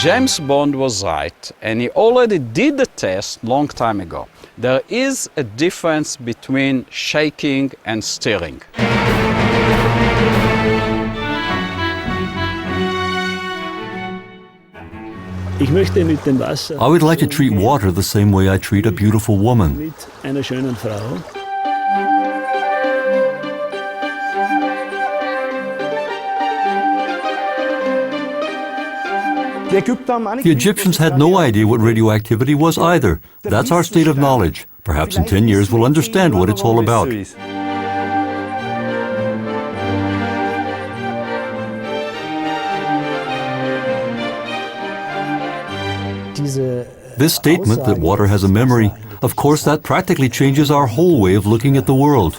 James Bond was right, and he already did the test long time ago. There is a difference between shaking and stirring. I would like to treat water the same way I treat a beautiful woman. The Egyptians had no idea what radioactivity was either. That's our state of knowledge. Perhaps in 10 years we'll understand what it's all about. This statement that water has a memory, of course, that practically changes our whole way of looking at the world.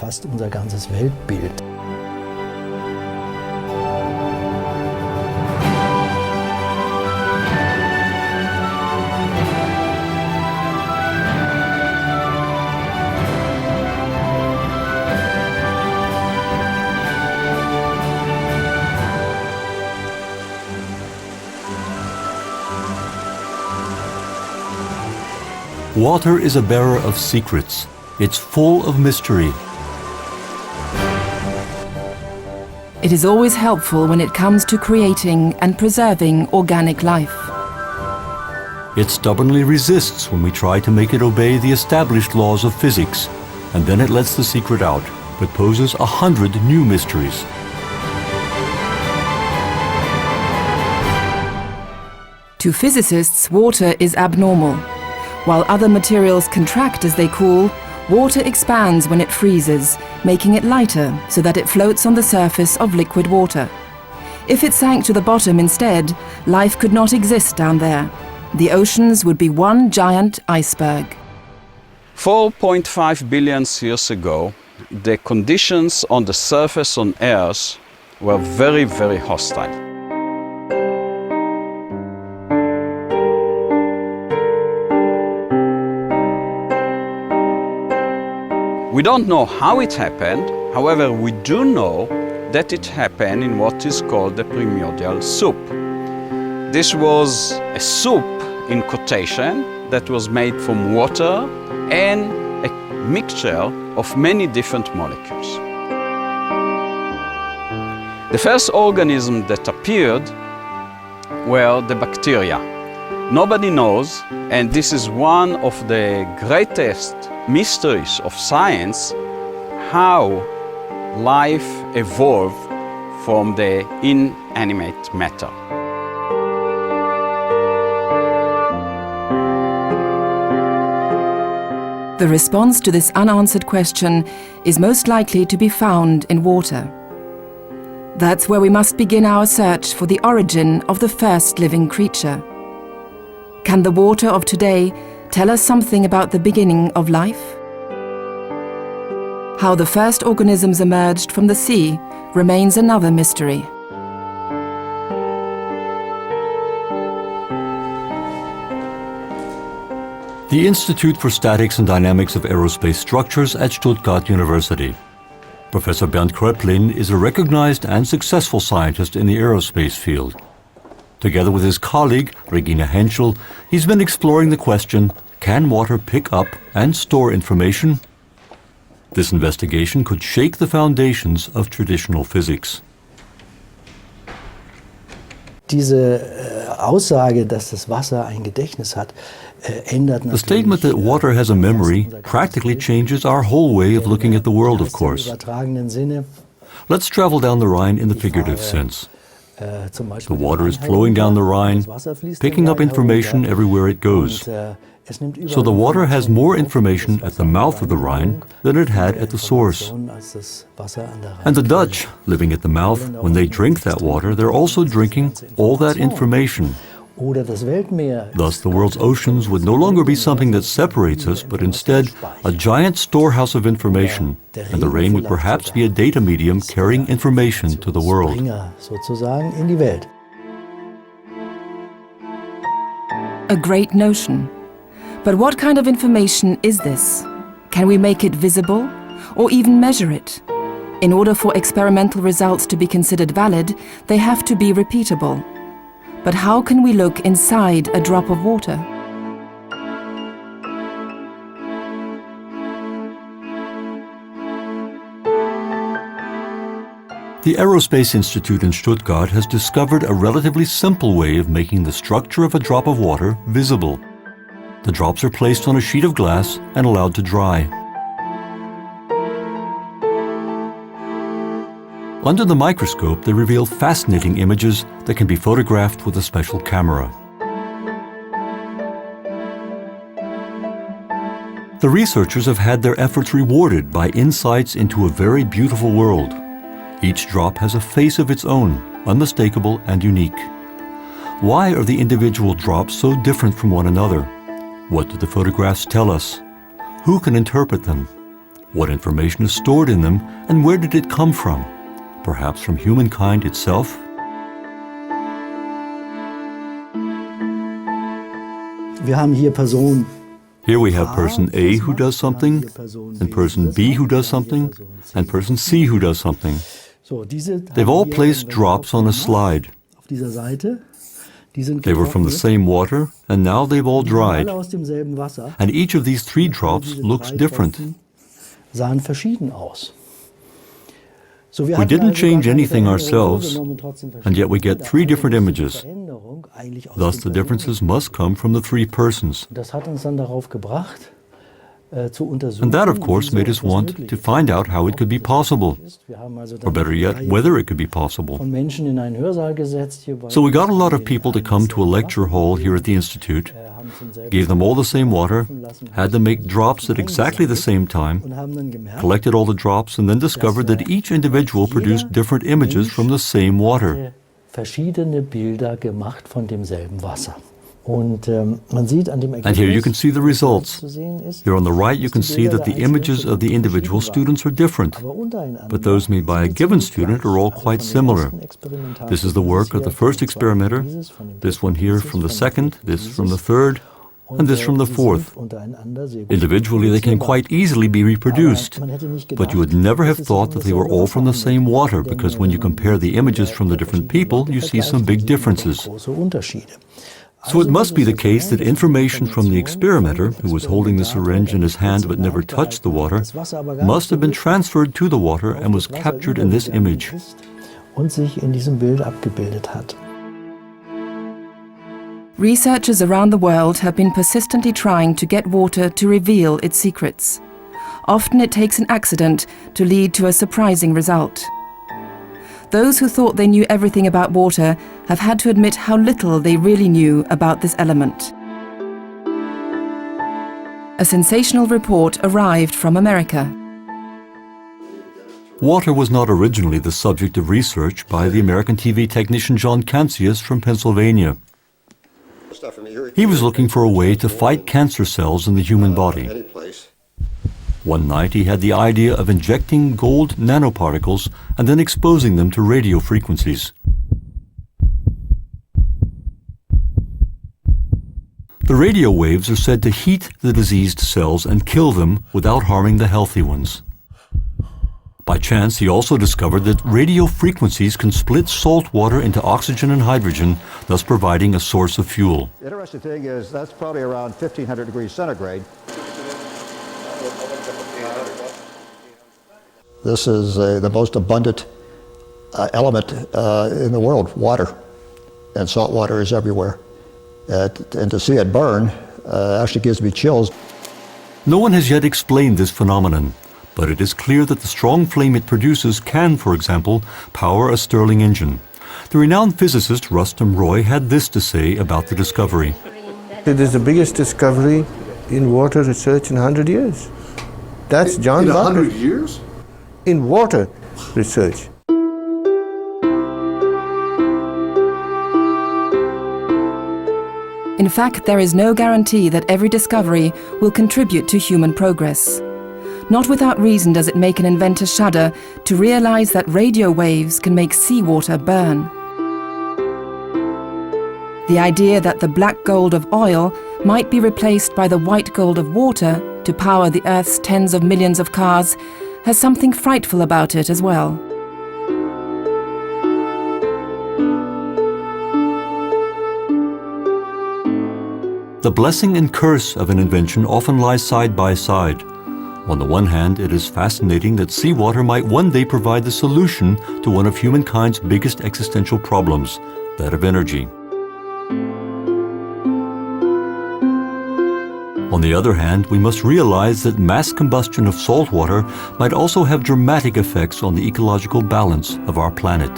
Water is a bearer of secrets. It's full of mystery. It is always helpful when it comes to creating and preserving organic life. It stubbornly resists when we try to make it obey the established laws of physics, and then it lets the secret out, but poses 100 new mysteries. To physicists, water is abnormal. While other materials contract as they cool, water expands when it freezes, making it lighter so that it floats on the surface of liquid water. If it sank to the bottom instead, life could not exist down there. The oceans would be one giant iceberg. 4.5 billion years ago, the conditions on the surface on Earth were very, very hostile. We don't know how it happened, however, we do know that it happened in what is called the primordial soup. This was a soup in quotation that was made from water and a mixture of many different molecules. The first organism that appeared were the bacteria. Nobody knows, and this is one of the greatest mysteries of science, how life evolved from the inanimate matter. The response to this unanswered question is most likely to be found in water. That's where we must begin our search for the origin of the first living creature. Can the water of today tell us something about the beginning of life? How the first organisms emerged from the sea remains another mystery. The Institute for Statics and Dynamics of Aerospace Structures at Stuttgart University. Professor Bernd Kröplin is a recognized and successful scientist in the aerospace field. Together with his colleague, Regina Henschel, he's been exploring the question, can water pick up and store information? This investigation could shake the foundations of traditional physics. Diese Aussage, dass das Wasser ein Gedächtnis hat, ändert natürlich. The statement that water has a memory practically changes our whole way of looking at the world, of course. Let's travel down the Rhine in the figurative sense. The water is flowing down the Rhine, picking up information everywhere it goes. So the water has more information at the mouth of the Rhine than it had at the source. And the Dutch, living at the mouth, when they drink that water, they're also drinking all that information. Thus, the world's oceans would no longer be something that separates us, but instead a giant storehouse of information, and the rain would perhaps be a data medium carrying information to the world. A great notion. But what kind of information is this? Can we make it visible, or even measure it? In order for experimental results to be considered valid, they have to be repeatable. But how can we look inside a drop of water? The Aerospace Institute in Stuttgart has discovered a relatively simple way of making the structure of a drop of water visible. The drops are placed on a sheet of glass and allowed to dry. Under the microscope, they reveal fascinating images that can be photographed with a special camera. The researchers have had their efforts rewarded by insights into a very beautiful world. Each drop has a face of its own, unmistakable and unique. Why are the individual drops so different from one another? What do the photographs tell us? Who can interpret them? What information is stored in them, and where did it come from? Perhaps from humankind itself? Wir haben hier Personen. Here we have person A who does something, and person B who does something, and person C who does something. They've all placed drops on a slide. They were from the same water, and now they've all dried. And each of these three drops looks different. We didn't change anything ourselves, and yet we get three different images. Thus, the differences must come from the three persons. And that, of course, made us want to find out how it could be possible, or better yet, whether it could be possible. So we got a lot of people to come to a lecture hall here at the Institute, gave them all the same water, had them make drops at exactly the same time, collected all the drops, and then discovered that each individual produced different images from the same water. And here you can see the results. Here on the right you can see that the images of the individual students are different, but those made by a given student are all quite similar. This is the work of the first experimenter, this one here from the second, this from the third, and this from the fourth. Individually they can quite easily be reproduced, but you would never have thought that they were all from the same water, because when you compare the images from the different people, you see some big differences. So it must be the case that information from the experimenter, who was holding the syringe in his hand but never touched the water, must have been transferred to the water and was captured in this image. Researchers around the world have been persistently trying to get water to reveal its secrets. Often it takes an accident to lead to a surprising result. Those who thought they knew everything about water have had to admit how little they really knew about this element. A sensational report arrived from America. Water was not originally the subject of research by the American TV technician John Cancius from Pennsylvania. He was looking for a way to fight cancer cells in the human body. One night he had the idea of injecting gold nanoparticles and then exposing them to radio frequencies. The radio waves are said to heat the diseased cells and kill them without harming the healthy ones. By chance, he also discovered that radio frequencies can split salt water into oxygen and hydrogen, thus providing a source of fuel. The interesting thing is that's probably around 1500 degrees centigrade. This is the most abundant element in the world, water. And salt water is everywhere. And to see it burn actually gives me chills. No one has yet explained this phenomenon, but it is clear that the strong flame it produces can, for example, power a Stirling engine. The renowned physicist Rustam Roy had this to say about the discovery. It is the biggest discovery in water research in 100 years. That's John Barker. In 100 years? In water research. In fact, there is no guarantee that every discovery will contribute to human progress. Not without reason does it make an inventor shudder to realize that radio waves can make seawater burn. The idea that the black gold of oil might be replaced by the white gold of water to power the Earth's tens of millions of cars has something frightful about it as well. The blessing and curse of an invention often lies side by side. On the one hand, it is fascinating that seawater might one day provide the solution to one of humankind's biggest existential problems, that of energy. On the other hand, we must realize that mass combustion of salt water might also have dramatic effects on the ecological balance of our planet.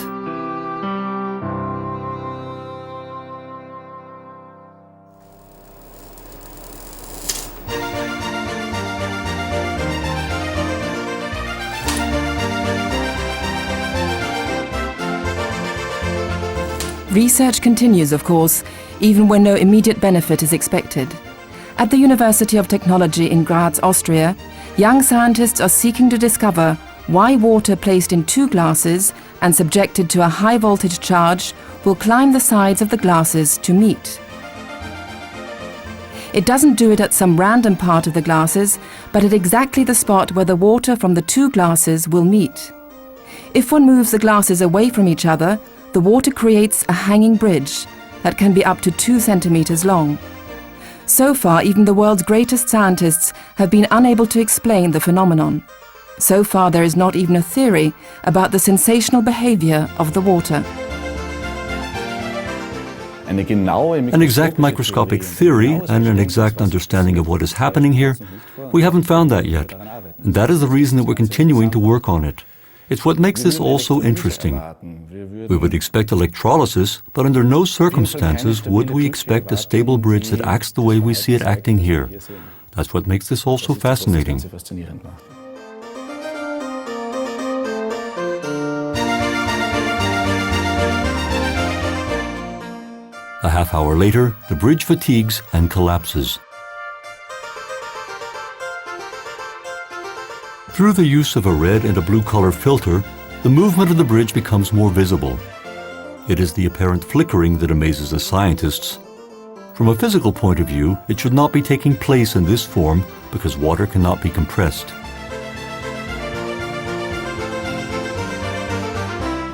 Research continues, of course, even when no immediate benefit is expected. At the University of Technology in Graz, Austria, young scientists are seeking to discover why water placed in two glasses and subjected to a high voltage charge will climb the sides of the glasses to meet. It doesn't do it at some random part of the glasses, but at exactly the spot where the water from the two glasses will meet. If one moves the glasses away from each other, the water creates a hanging bridge that can be up to 2 centimeters long. So far, even the world's greatest scientists have been unable to explain the phenomenon. So far, there is not even a theory about the sensational behavior of the water. An exact microscopic theory and an exact understanding of what is happening here, we haven't found that yet. And that is the reason that we're continuing to work on it. It's what makes this all so interesting. We would expect electrolysis, but under no circumstances would we expect a stable bridge that acts the way we see it acting here. That's what makes this all so fascinating. A half hour later, the bridge fatigues and collapses. Through the use of a red and a blue color filter, the movement of the bridge becomes more visible. It is the apparent flickering that amazes the scientists. From a physical point of view, it should not be taking place in this form because water cannot be compressed.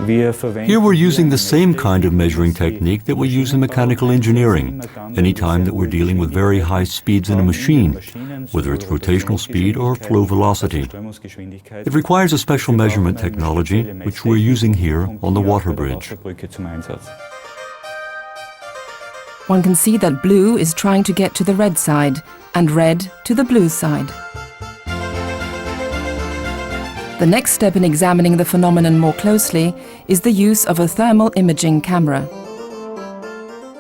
Here we're using the same kind of measuring technique that we use in mechanical engineering, anytime that we're dealing with very high speeds in a machine, whether it's rotational speed or flow velocity. It requires a special measurement technology, which we're using here on the water bridge. One can see that blue is trying to get to the red side and red to the blue side. The next step in examining the phenomenon more closely is the use of a thermal imaging camera.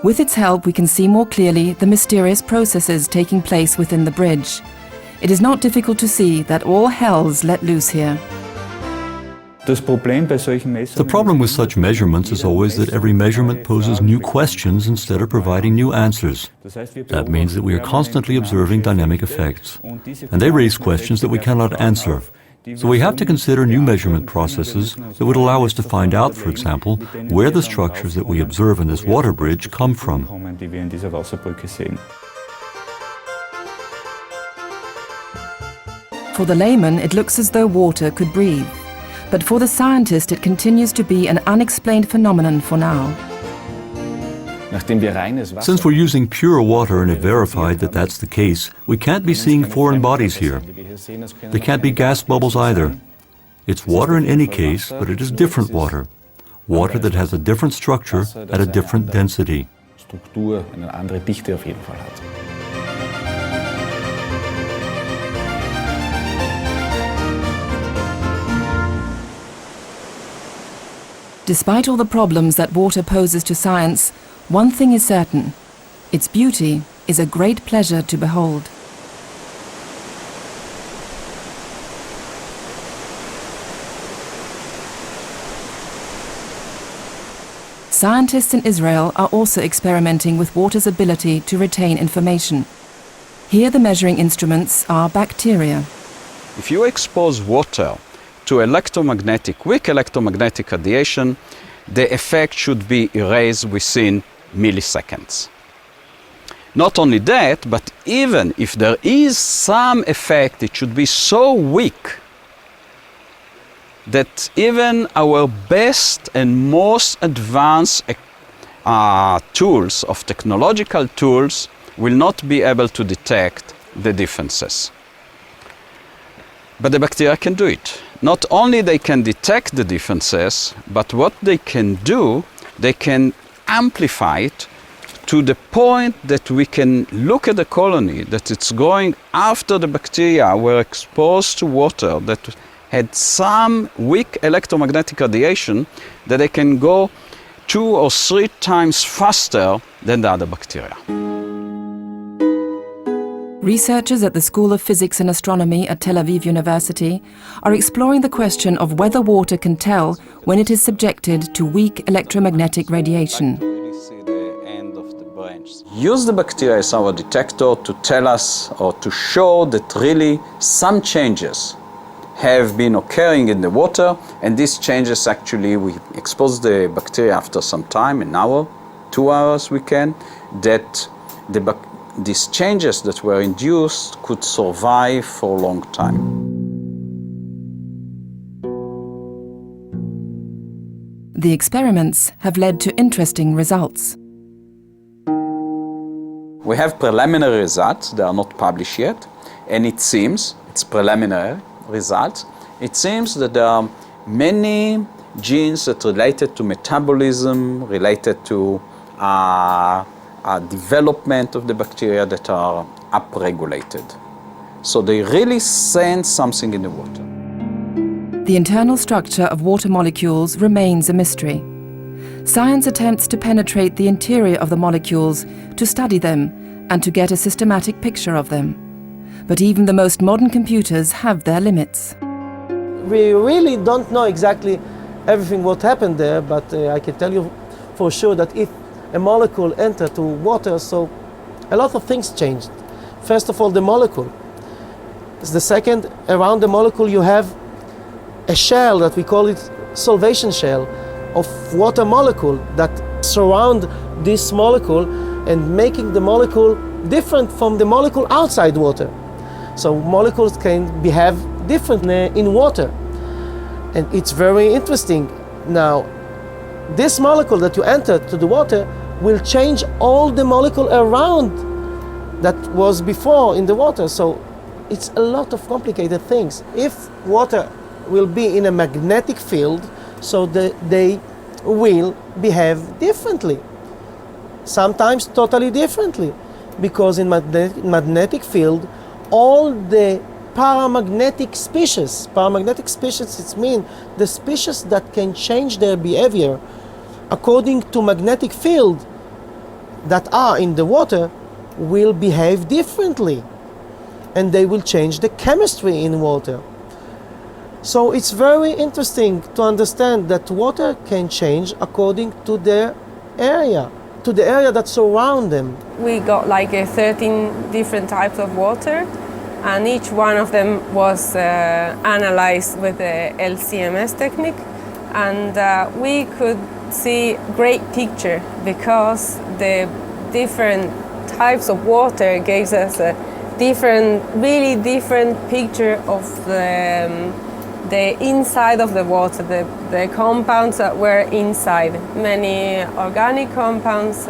With its help, we can see more clearly the mysterious processes taking place within the bridge. It is not difficult to see that all hell's let loose here. The problem with such measurements is always that every measurement poses new questions instead of providing new answers. That means that we are constantly observing dynamic effects, and they raise questions that we cannot answer. So we have to consider new measurement processes that would allow us to find out, for example, where the structures that we observe in this water bridge come from. For the layman, it looks as though water could breathe. But for the scientist, it continues to be an unexplained phenomenon for now. Since we're using pure water and have verified that that's the case, we can't be seeing foreign bodies here. There can't be gas bubbles either. It's water in any case, but it is different water. Water that has a different structure at a different density. Despite all the problems that water poses to science, one thing is certain: its beauty is a great pleasure to behold. Scientists in Israel are also experimenting with water's ability to retain information. Here the measuring instruments are bacteria. If you expose water to weak electromagnetic radiation, the effect should be erased within milliseconds. Not only that, but even if there is some effect, it should be so weak that even our best and most advanced technological tools will not be able to detect the differences. But the bacteria can do it. Not only they can detect the differences, but what they can do, they can amplify it to the point that we can look at the colony, that it's going after the bacteria were exposed to water that had some weak electromagnetic radiation, that they can go 2 or 3 times faster than the other bacteria. Researchers at the School of Physics and Astronomy at Tel Aviv University are exploring the question of whether water can tell when it is subjected to weak electromagnetic radiation. Use the bacteria as our detector to tell us or to show that really some changes have been occurring in the water, and these changes actually, we expose the bacteria after some time, an hour, 2 hours we can, that these changes that were induced could survive for a long time. The experiments have led to interesting results. We have preliminary results, they are not published yet, and it seems, it's preliminary results, it seems that there are many genes that are related to metabolism, related to development of the bacteria that are upregulated. So they really sense something in the water. The internal structure of water molecules remains a mystery. Science attempts to penetrate the interior of the molecules, to study them, and to get a systematic picture of them. But even the most modern computers have their limits. We really don't know exactly everything what happened there, but I can tell you for sure that if a molecule entered to water, so a lot of things changed. First of all, the molecule. The second, around the molecule you have a shell that we call it solvation shell of water molecule that surround this molecule and making the molecule different from the molecule outside water. So molecules can behave differently in water. And it's very interesting. Now, this molecule that you enter to the water will change all the molecule around that was before in the water. So it's a lot of complicated things. If water will be in a magnetic field, so they will behave differently. Sometimes totally differently, because in magnetic field, all the paramagnetic species, it means the species that can change their behavior according to magnetic field that are in the water will behave differently, and they will change the chemistry in water. So it's very interesting to understand that water can change according to their area, to the area that surround them. We got like 13 different types of water, and each one of them was analyzed with the LCMS technique, and we could see great picture because the different types of water gave us a really different picture of the inside of the water, the compounds that were inside. Many organic compounds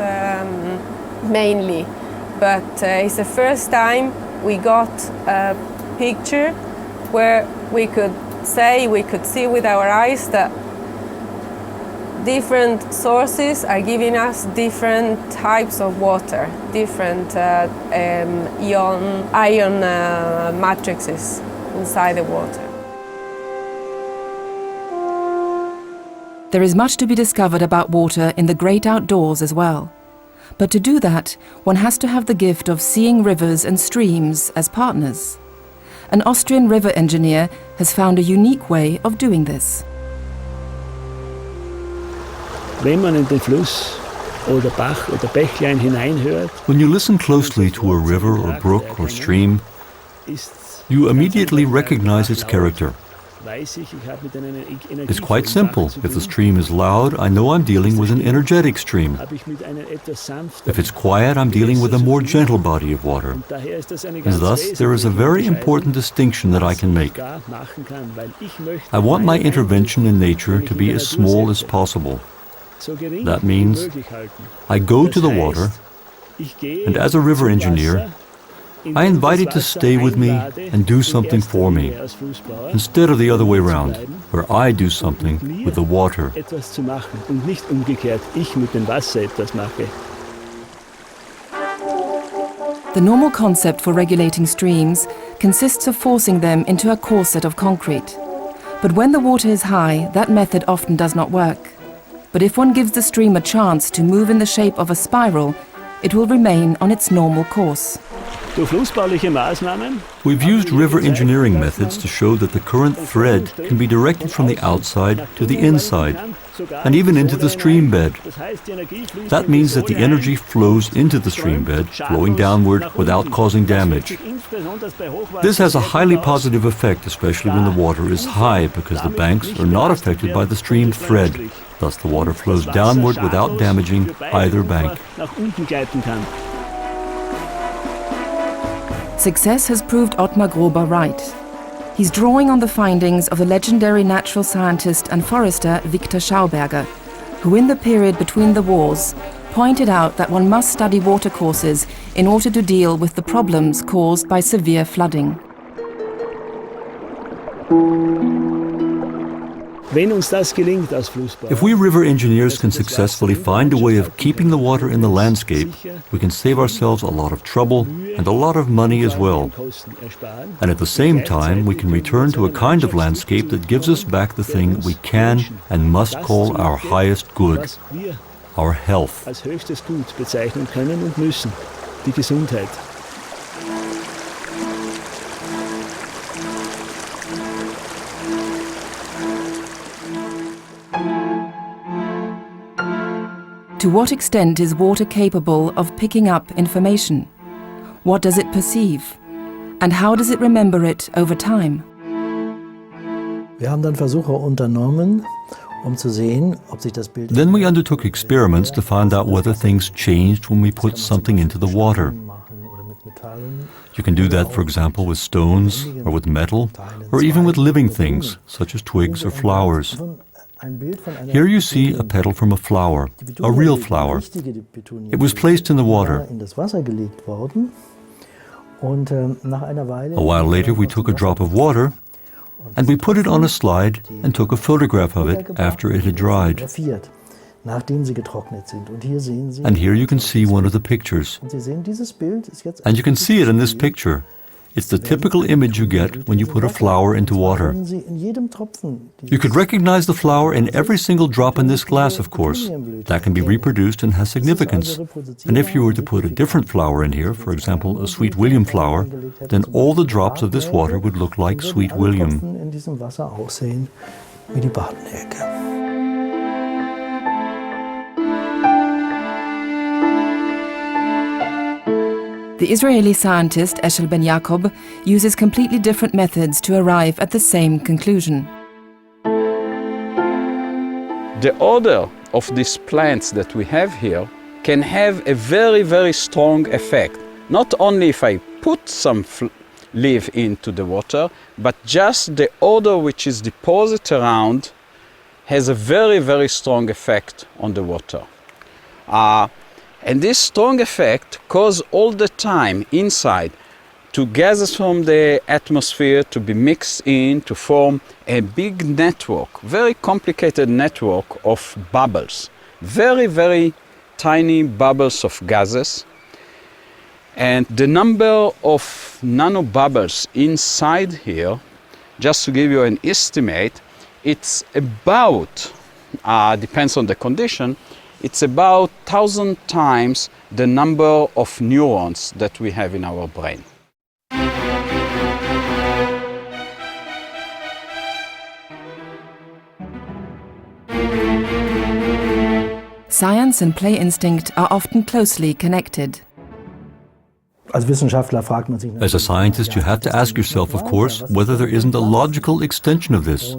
mainly, but it's the first time we got a picture where we could see with our eyes that different sources are giving us different types of water, different ion matrices inside the water. There is much to be discovered about water in the great outdoors as well. But to do that, one has to have the gift of seeing rivers and streams as partners. An Austrian river engineer has found a unique way of doing this. Wenn man in den Fluss oder Bach oder Bächlein hineinhört, When you listen closely to a river or brook or stream, you immediately recognize its character. It's quite simple. If the stream is loud, I know I'm dealing with an energetic stream. If it's quiet, I'm dealing with a more gentle body of water. And thus, there is a very important distinction that I can make. I want my intervention in nature to be as small as possible. That means I go to the water, And as a river engineer, I invite it to stay with me and do something for me, instead of the other way around, where I do something with the water. Etwas zu machen und nicht umgekehrt, ich mit dem Wasser etwas mache. The normal concept for regulating streams consists of forcing them into a corset of concrete. But when the water is high, that method often does not work. But if one gives the stream a chance to move in the shape of a spiral, it will remain on its normal course. Durch flussbauliche Maßnahmen We've used river engineering methods to show that the current thread can be directed from the outside to the inside, and even into the stream bed. That means that the energy flows into the stream bed, flowing downward without causing damage. This has a highly positive effect, especially when the water is high, because the banks are not affected by the stream thread. Thus the water flows downward without damaging either bank. Success has proved Ottmar Grober right. He's drawing on the findings of the legendary natural scientist and forester Victor Schauberger, who in the period between the wars pointed out that one must study watercourses in order to deal with the problems caused by severe flooding. Wenn uns das gelingt als Flussbauer, If we river engineers can successfully find a way of keeping the water in the landscape, we can save ourselves a lot of trouble and a lot of money as well. And at the same time, we can return to a kind of landscape that gives us back the thing we can and must call our highest good, was wir our health. als höchstes Gut bezeichnen können und müssen, die Gesundheit. To what extent is water capable of picking up information? What does it perceive? And how does it remember it over time? Wir haben dann Versuche unternommen, zu sehen, ob sich das Bild... Then we undertook experiments to find out whether things changed when we put something into the water. You can do that, for example, with stones or with metal, or even with living things, such as twigs or flowers. Here you see a petal from a flower, a real flower. It was placed in the water. A while later we took a drop of water and we put it on a slide and took a photograph of it after it had dried. And here you can see one of the pictures. And you can see it in this picture. It's the typical image you get when you put a flower into water. You could recognize the flower in every single drop in this glass, of course. That can be reproduced and has significance. And if you were to put a different flower in here, for example, a Sweet William flower, then all the drops of this water would look like Sweet William. The Israeli scientist Eshel Ben Yaakov uses completely different methods to arrive at the same conclusion. The odor of these plants that we have here can have a very, very strong effect. Not only if I put some leaf into the water, but just the odor which is deposited around has a very, very strong effect on the water. And this strong effect causes all the time inside to gases from the atmosphere to be mixed in to form a big network, very complicated network of bubbles, very, very tiny bubbles of gases. And the number of nanobubbles inside here, just to give you an estimate, it's about, depends on the condition, it's about 1,000 times the number of neurons that we have in our brain. Science and play instinct are often closely connected. Als Wissenschaftler fragt man sich As a scientist, you have to ask yourself, of course, whether there isn't a logical extension of this.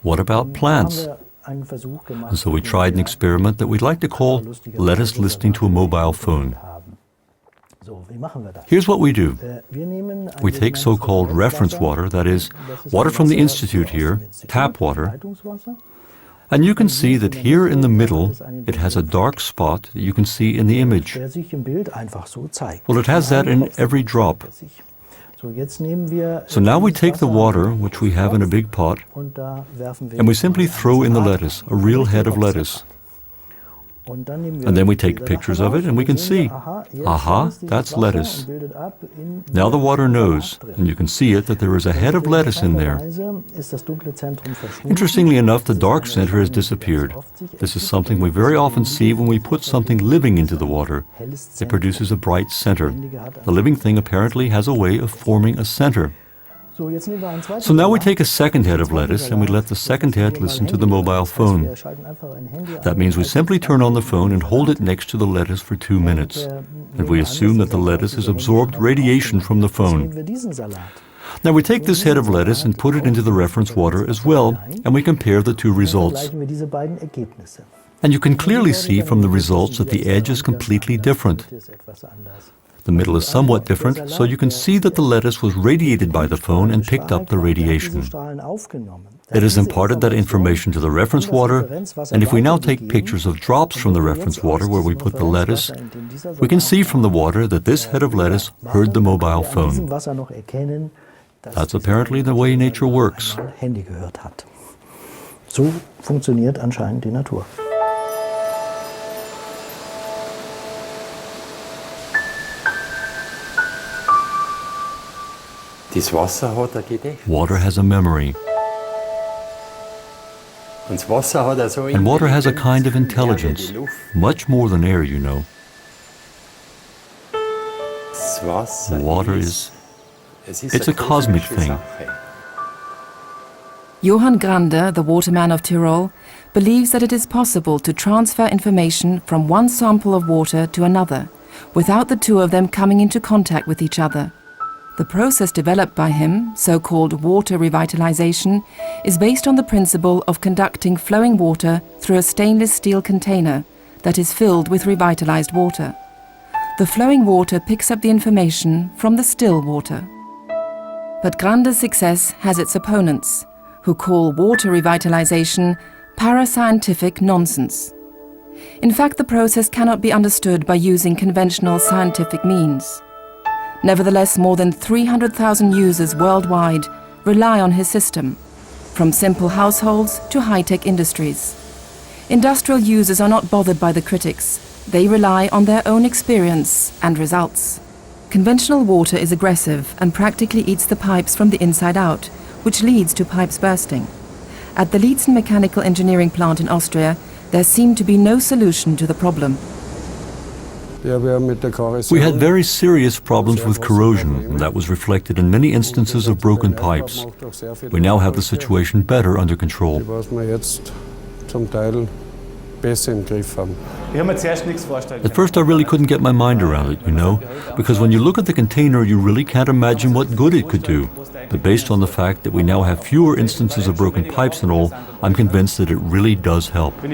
What about plants? And so we tried an experiment that we'd like to call Let Us Listening to a Mobile Phone. Here's what we do. We take so-called reference water, that is, water from the institute here, tap water, And you can see that here in the middle, it has a dark spot that you can see in the image. Well, it has that in every drop. So now we take the water, which we have in a big pot, and we simply throw in the lettuce, a real head of lettuce. And then we take pictures of it and we can see, aha, that's lettuce. Now the water knows, and you can see it, that there is a head of lettuce in there. Interestingly enough, the dark center has disappeared. This is something we very often see when we put something living into the water. It produces a bright center. The living thing apparently has a way of forming a center. So now we take a second head of lettuce and we let the second head listen to the mobile phone. That means we simply turn on the phone and hold it next to the lettuce for 2 minutes. And we assume that the lettuce has absorbed radiation from the phone. Now we take this head of lettuce and put it into the reference water as well, and we compare the two results. And you can clearly see from the results that the edge is completely different. The middle is somewhat different, so you can see that the lettuce was radiated by the phone and picked up the radiation. It has imparted that information to the reference water, and if we now take pictures of drops from the reference water where we put the lettuce, we can see from the water that this head of lettuce heard the mobile phone. That's apparently the way nature works. So funktioniert anscheinend die Natur. Water has a memory. And water has a kind of intelligence, much more than air, you know. Water it's a cosmic thing. Johann Grande, the waterman of Tyrol, believes that it is possible to transfer information from one sample of water to another, without the two of them coming into contact with each other. The process developed by him, so-called water revitalization, is based on the principle of conducting flowing water through a stainless steel container that is filled with revitalized water. The flowing water picks up the information from the still water. But Grande's success has its opponents, who call water revitalization parascientific nonsense. In fact, the process cannot be understood by using conventional scientific means. Nevertheless, more than 300,000 users worldwide rely on his system, from simple households to high-tech industries. Industrial users are not bothered by the critics. They rely on their own experience and results. Conventional water is aggressive and practically eats the pipes from the inside out, which leads to pipes bursting. At the Lietzen mechanical engineering plant in Austria, there seemed to be no solution to the problem. We had very serious problems with corrosion, and that was reflected in many instances of broken pipes. We now have the situation better under control. At first I really couldn't get my mind around it, you know, because when you look at the container you really can't imagine what good it could do. But based on the fact that we now have fewer instances of broken pipes and all, I'm convinced that it really does help. We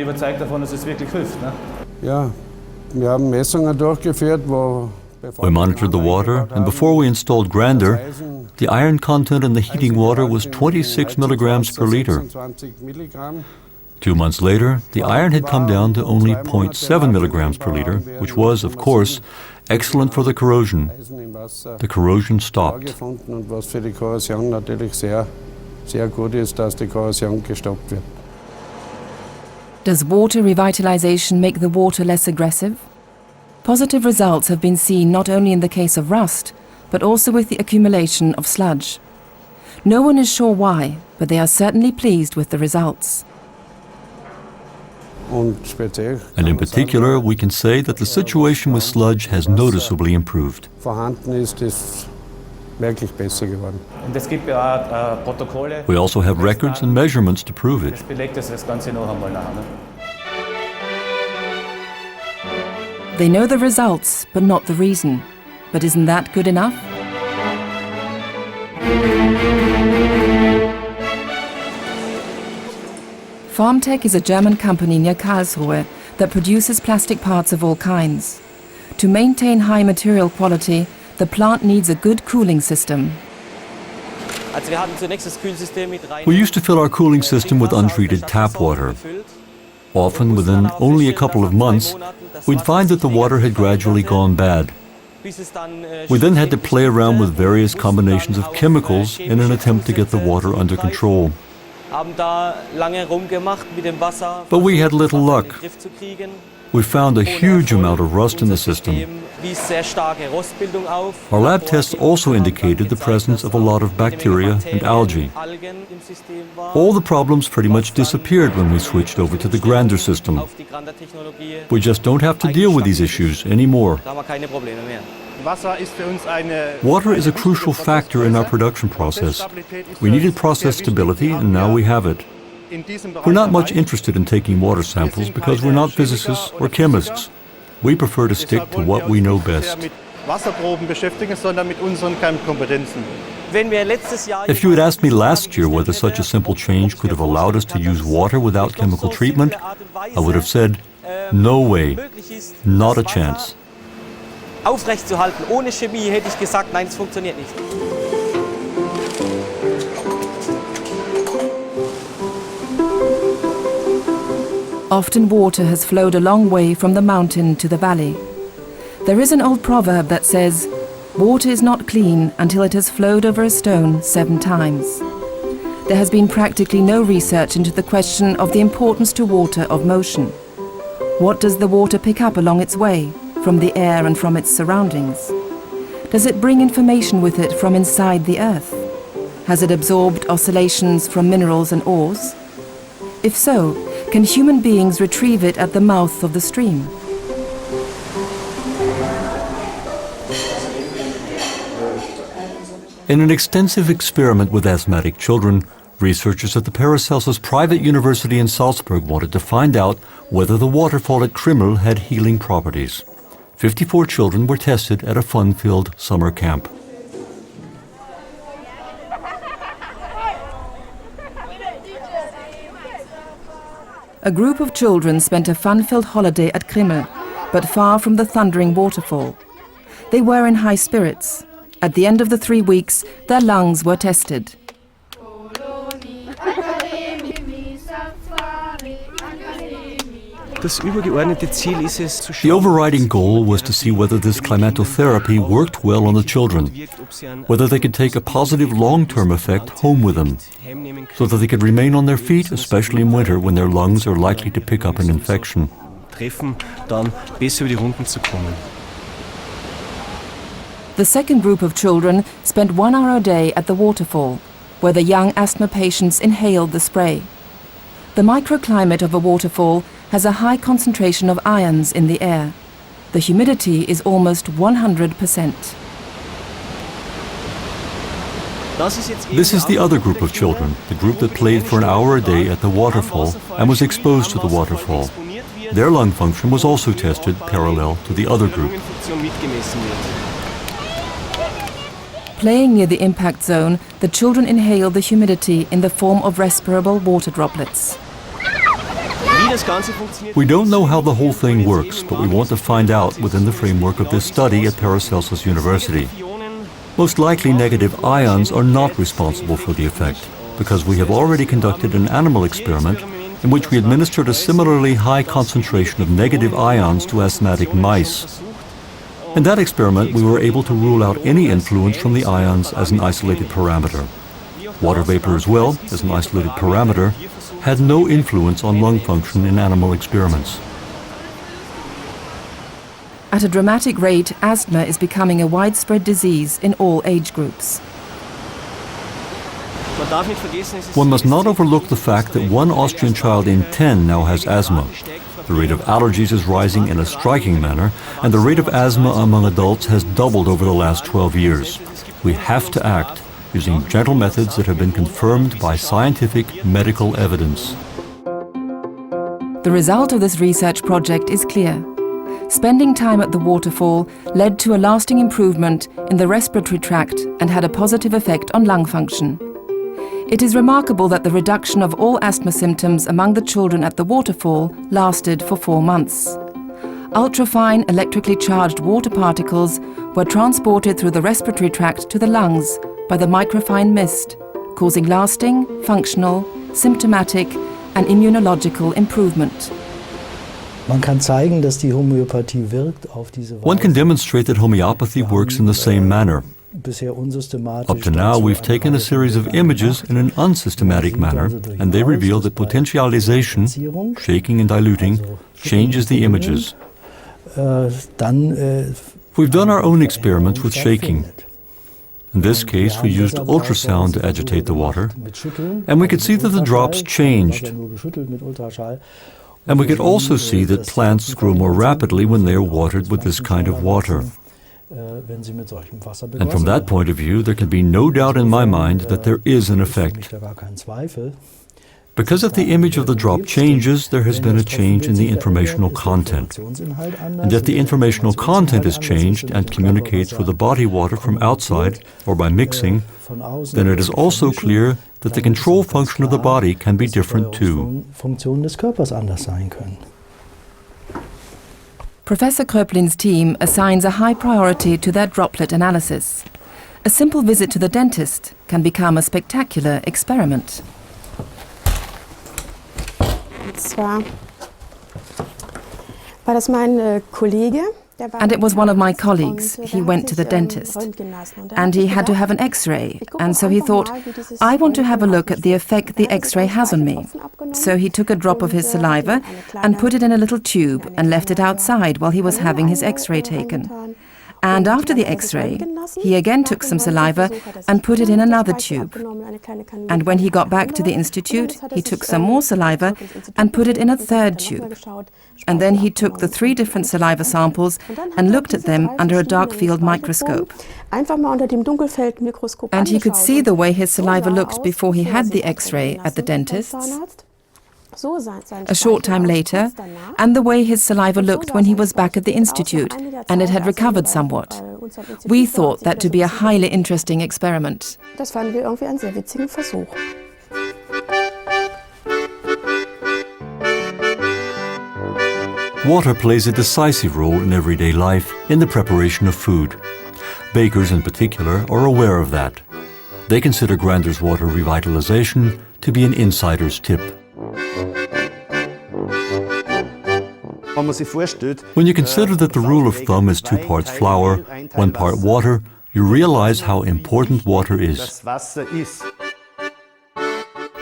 monitored the water, and before we installed Grander, the iron content in the heating water was 26 milligrams per liter. 2 months later, the iron had come down to only 0.7 milligrams per liter, which was, of course, excellent for the corrosion. The corrosion stopped. Does water revitalization make the water less aggressive? Positive results have been seen not only in the case of rust, but also with the accumulation of sludge. No one is sure why, but they are certainly pleased with the results. And in particular, we can say that the situation with sludge has noticeably improved. We also have records and measurements to prove it. They know the results, but not the reason. But isn't that good enough? Farmtech is a German company near Karlsruhe that produces plastic parts of all kinds. To maintain high material quality, the plant needs a good cooling system. We used to fill our cooling system with untreated tap water. Often, within only a couple of months, we'd find that the water had gradually gone bad. We then had to play around with various combinations of chemicals in an attempt to get the water under control. But we had little luck. We found a huge amount of rust in the system. Our lab tests also indicated the presence of a lot of bacteria and algae. All the problems pretty much disappeared when we switched over to the grander system. We just don't have to deal with these issues anymore. Water is a crucial factor in our production process. We needed process stability, and now we have it. We're not much interested in taking water samples because we're not physicists or chemists. We prefer to stick to what we know best. If you had asked me last year whether such a simple change could have allowed us to use water without chemical treatment, I would have said, no way, not a chance. Aufrechtzuerhalten ohne Chemie hätte ich gesagt, nein, es funktioniert nicht. Often water has flowed a long way from the mountain to the valley. There is an old proverb that says, "Water is not clean until it has flowed over a stone 7 times." There has been practically no research into the question of the importance to water of motion. What does the water pick up along its way, from the air and from its surroundings? Does it bring information with it from inside the earth? Has it absorbed oscillations from minerals and ores? If so, can human beings retrieve it at the mouth of the stream? In an extensive experiment with asthmatic children, researchers at the Paracelsus Private University in Salzburg wanted to find out whether the waterfall at Krimml had healing properties. 54 children were tested at a fun-filled summer camp. A group of children spent a fun-filled holiday at Krimml, but far from the thundering waterfall. They were in high spirits. At the end of the 3 weeks, their lungs were tested. The overriding goal was to see whether this climatotherapy worked well on the children, whether they could take a positive long-term effect home with them, so that they could remain on their feet, especially in winter when their lungs are likely to pick up an infection. The second group of children spent 1 hour a day at the waterfall, where the young asthma patients inhaled the spray. The microclimate of a waterfall has a high concentration of ions in the air. The humidity is almost 100%. This is the other group of children, the group that played for an hour a day at the waterfall and was exposed to the waterfall. Their lung function was also tested parallel to the other group. Playing near the impact zone, the children inhaled the humidity in the form of respirable water droplets. We don't know how the whole thing works, but we want to find out within the framework of this study at Paracelsus University. Most likely negative ions are not responsible for the effect, because we have already conducted an animal experiment in which we administered a similarly high concentration of negative ions to asthmatic mice. In that experiment, we were able to rule out any influence from the ions as an isolated parameter. Water vapor as well, as an isolated parameter, had no influence on lung function in animal experiments. At a dramatic rate, asthma is becoming a widespread disease in all age groups. One must not overlook the fact that 1 Austrian child in 10 now has asthma. The rate of allergies is rising in a striking manner, and the rate of asthma among adults has doubled over the last 12 years. We have to act, using gentle methods that have been confirmed by scientific medical evidence. The result of this research project is clear. Spending time at the waterfall led to a lasting improvement in the respiratory tract and had a positive effect on lung function. It is remarkable that the reduction of all asthma symptoms among the children at the waterfall lasted for 4 months. Ultrafine electrically charged water particles were transported through the respiratory tract to the lungs by the microfine mist causing lasting, functional, symptomatic and immunological improvement. Man kann zeigen, dass die Homöopathie wirkt auf diese Weise. One can demonstrate that homeopathy works in the same manner. Bisher unsystematisch. Up to now, we've taken a series of images in an unsystematic manner, and they reveal that potentialization, shaking and diluting, changes the images. We've done our own experiments with shaking. In this case, we used ultrasound to agitate the water, and we could see that the drops changed. And we could also see that plants grow more rapidly when they are watered with this kind of water. And from that point of view, there can be no doubt in my mind that there is an effect. Because if the image of the drop changes, there has been a change in the informational content. And if the informational content is changed and communicates with the body water from outside or by mixing, then it is also clear that the control function of the body can be different too. Professor Kröplin's team assigns a high priority to their droplet analysis. A simple visit to the dentist can become a spectacular experiment. And it was one of my colleagues. He went to the dentist and he had to have an X-ray, and so he thought, I want to have a look at the effect the X-ray has on me. So he took a drop of his saliva and put it in a little tube and left it outside while he was having his X-ray taken. And after the X-ray, he again took some saliva and put it in another tube. And when he got back to the institute, he took some more saliva and put it in a third tube. And then he took the 3 different saliva samples and looked at them under a dark field microscope. And he could see the way his saliva looked before he had the X-ray at the dentist's, a short time later, and the way his saliva looked when he was back at the institute and it had recovered somewhat. We thought that to be a highly interesting experiment. Water plays a decisive role in everyday life in the preparation of food. Bakers in particular are aware of that. They consider Grander's water revitalization to be an insider's tip. When you consider that the rule of thumb is 2 parts flour, 1 part water, you realize how important water is.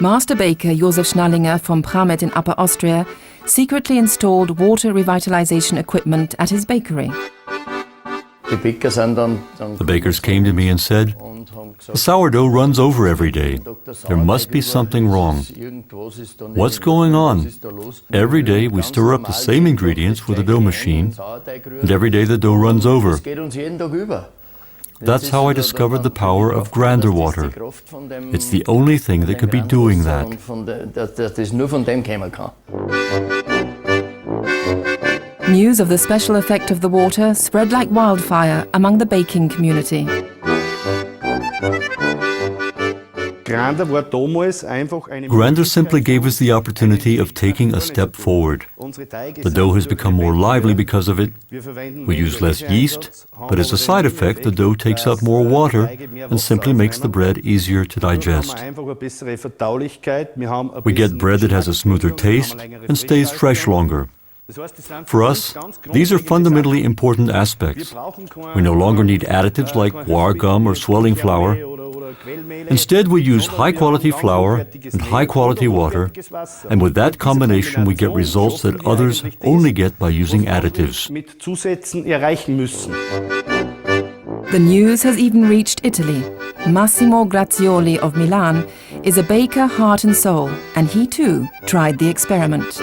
Master baker Josef Schnallinger from Pramet in Upper Austria secretly installed water revitalization equipment at his bakery. The bakers came to me and said, "The sourdough runs over every day. There must be something wrong. What's going on? Every day we stir up the same ingredients with a dough machine, and every day the dough runs over." That's how I discovered the power of Grander water. It's the only thing that could be doing that. News of the special effect of the water spread like wildfire among the baking community. Grander simply gave us the opportunity of taking a step forward. The dough has become more lively because of it. We use less yeast, but as a side effect, the dough takes up more water and simply makes the bread easier to digest. We get bread that has a smoother taste and stays fresh longer. For us, these are fundamentally important aspects. We no longer need additives like guar gum or swelling flour. Instead, we use high-quality flour and high-quality water, and with that combination we get results that others only get by using additives. The news has even reached Italy. Massimo Grazioli of Milan is a baker heart and soul, and he too tried the experiment.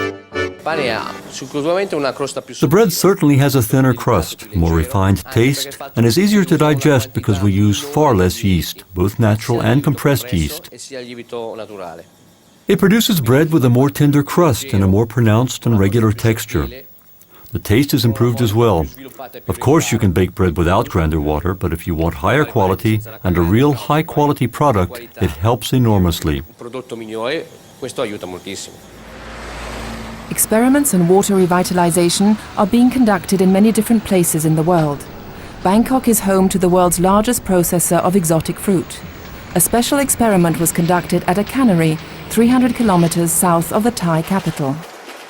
The bread certainly has a thinner crust, more refined taste, and is easier to digest because we use far less yeast, both natural and compressed yeast. It produces bread with a more tender crust and a more pronounced and regular texture. The taste is improved as well. Of course, you can bake bread without Grander water, but if you want higher quality and a real high-quality product, it helps enormously. Experiments on water revitalization are being conducted in many different places in the world. Bangkok is home to the world's largest processor of exotic fruit. a special experiment was conducted at a cannery 300 kilometers south of the Thai capital.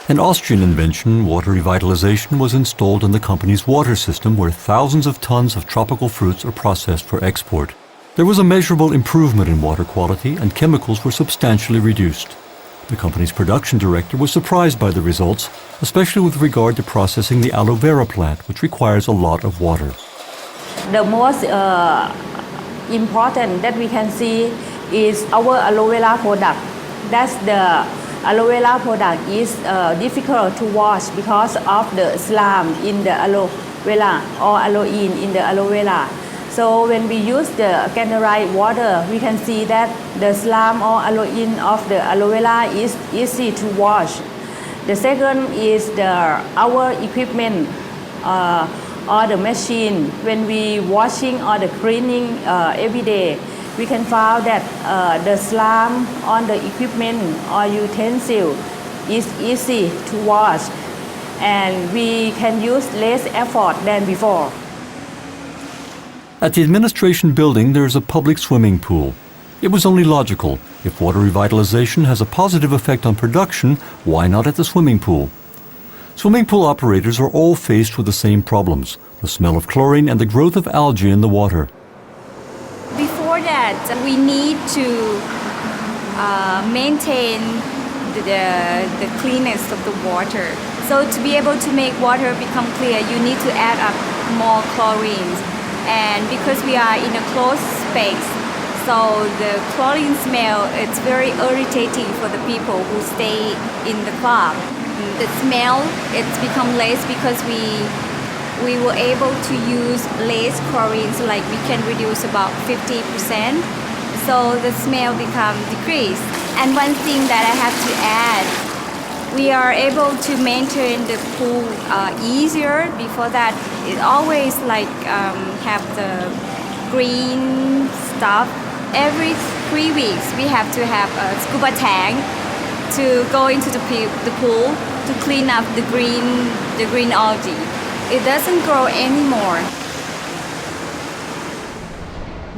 An Austrian invention, water revitalization, was installed in the company's water system where thousands of tons of tropical fruits are processed for export. There was a measurable improvement in water quality and chemicals were substantially reduced. The company's production director was surprised by the results, especially with regard to processing the aloe vera plant, which requires a lot of water. The most important that we can see is our aloe vera product. That's the aloe vera product is difficult to wash because of the slime in the aloe vera or aloin in the aloe vera. So when we use the cannerite water, we can see that the slime or aloin of the aloe vera is easy to wash. The second is our equipment or the machine. When we washing or the cleaning every day, we can find that the slime on the equipment or utensil is easy to wash and we can use less effort than before. At the administration building, there is a public swimming pool. It was only logical. If water revitalization has a positive effect on production, why not at the swimming pool? Swimming pool operators are all faced with the same problems, the smell of chlorine and the growth of algae in the water. Before that, we need to maintain the cleanness of the water. So to be able to make water become clear, you need to add up more chlorine. And because we are in a closed space, so the chlorine smell, it's very irritating for the people who stay in the club. The smell, it's become less because we were able to use less chlorine, so like we can reduce about 50%. So the smell become decreased. And one thing that I have to add, we are able to maintain the pool easier. Before that, it always like have the green stuff. Every 3 weeks, we have to have a scuba tank to go into the pool to clean up the green algae. It doesn't grow anymore.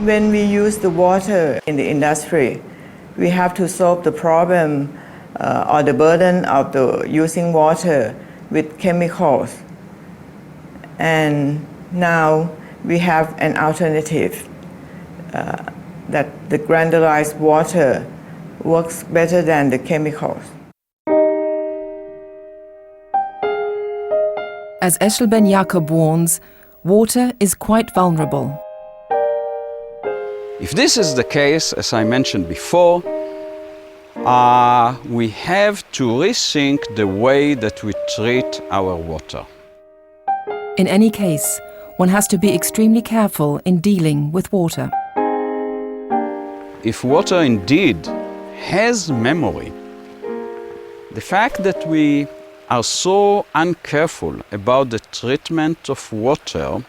When we use the water in the industry, we have to solve the problem or the burden of using water with chemicals. And now we have an alternative that the granularized water works better than the chemicals. As Eshel Ben Jacob warns, water is quite vulnerable. If this is the case, as I mentioned before, we have to rethink the way that we treat our water. In any case, one has to be extremely careful in dealing with water. If water indeed has memory, the fact that we are so uncareful about the treatment of water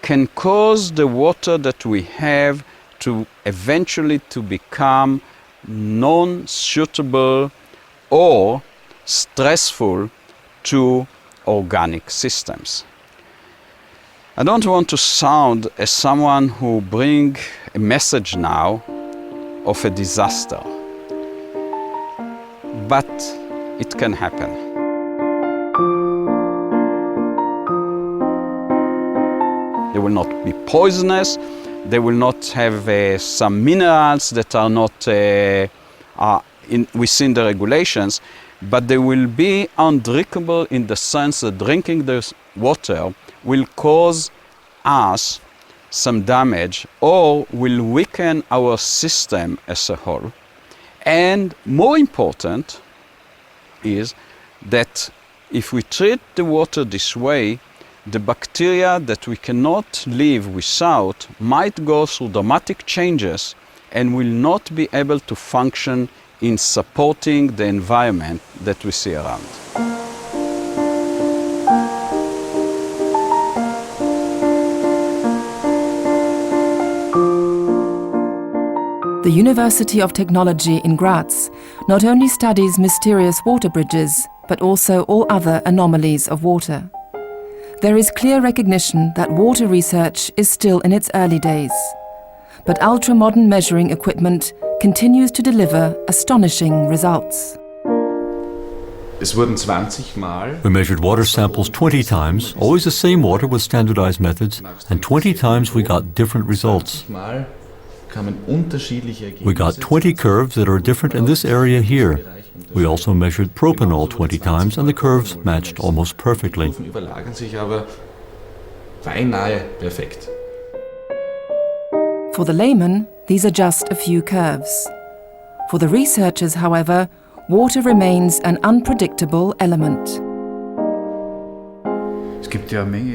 can cause the water that we have to eventually to become non-suitable or stressful to organic systems. I don't want to sound as someone who brings a message now of a disaster, but it can happen. They will not be poisonous. They will not have some minerals that are not within the regulations, but they will be undrinkable in the sense that drinking this water will cause us some damage or will weaken our system as a whole. And more important is that if we treat the water this way, the bacteria that we cannot live without might go through dramatic changes and will not be able to function in supporting the environment that we see around. The University of Technology in Graz not only studies mysterious water bridges, but also all other anomalies of water. There is clear recognition that water research is still in its early days. but ultra-modern measuring equipment continues to deliver astonishing results. We measured water samples 20 times, always the same water with standardized methods, and 20 times we got different results. We got 20 curves that are different in this area here. We also measured propanol 20 times, and the curves matched almost perfectly. For the layman, these are just a few curves. For the researchers, however, water remains an unpredictable element.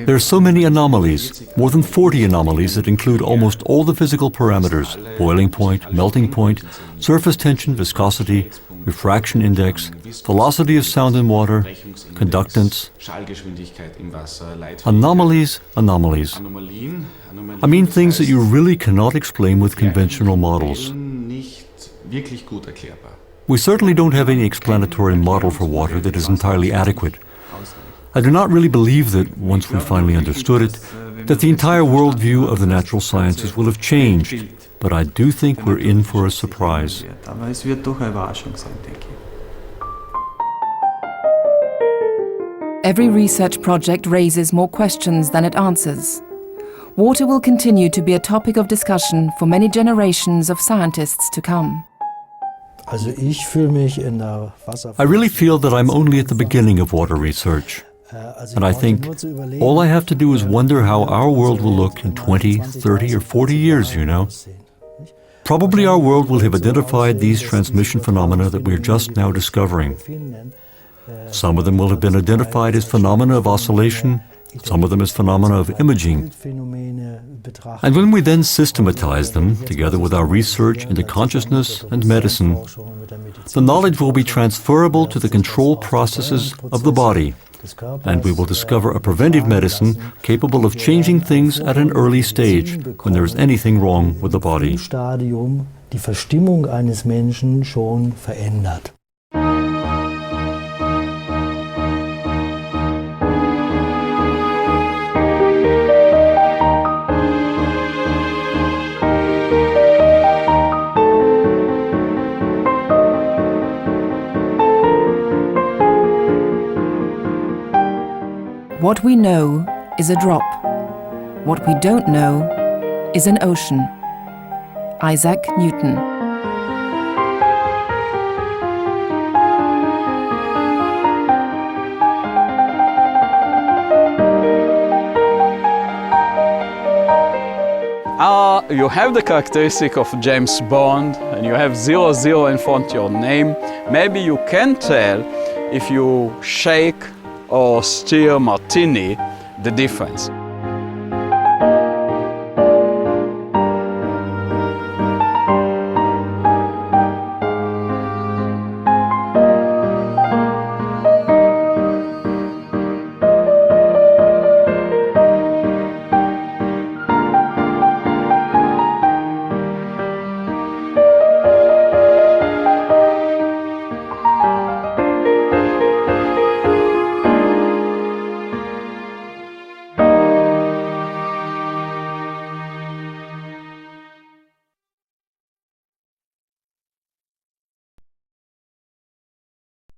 There are so many anomalies, more than 40 anomalies that include almost all the physical parameters: boiling point, melting point, surface tension, viscosity, refraction index, velocity of sound in water, conductance. Anomalies, anomalies. I mean things that you really cannot explain with conventional models. We certainly don't have any explanatory model for water that is entirely adequate. I do not really believe that, once we finally understood it, that the entire worldview of the natural sciences will have changed, but I do think we're in for a surprise. Every research project raises more questions than it answers. Water will continue to be a topic of discussion for many generations of scientists to come. I really feel that I'm only at the beginning of water research. And I think all I have to do is wonder how our world will look in 20, 30, or 40 years, you know. Probably our world will have identified these transmission phenomena that we're just now discovering. Some of them will have been identified as phenomena of oscillation, some of them as phenomena of imaging. And when we then systematize them, together with our research into consciousness and medicine, the knowledge will be transferable to the control processes of the body, and we will discover a preventive medicine capable of changing things at an early stage when there is anything wrong with the body. Die Verstimmung eines Menschen schon verändert. What we know is a drop. What we don't know is an ocean. Isaac Newton. You have the characteristic of James Bond, and you have 00 in front of your name. Maybe you can tell if you shake or stir martini, the difference.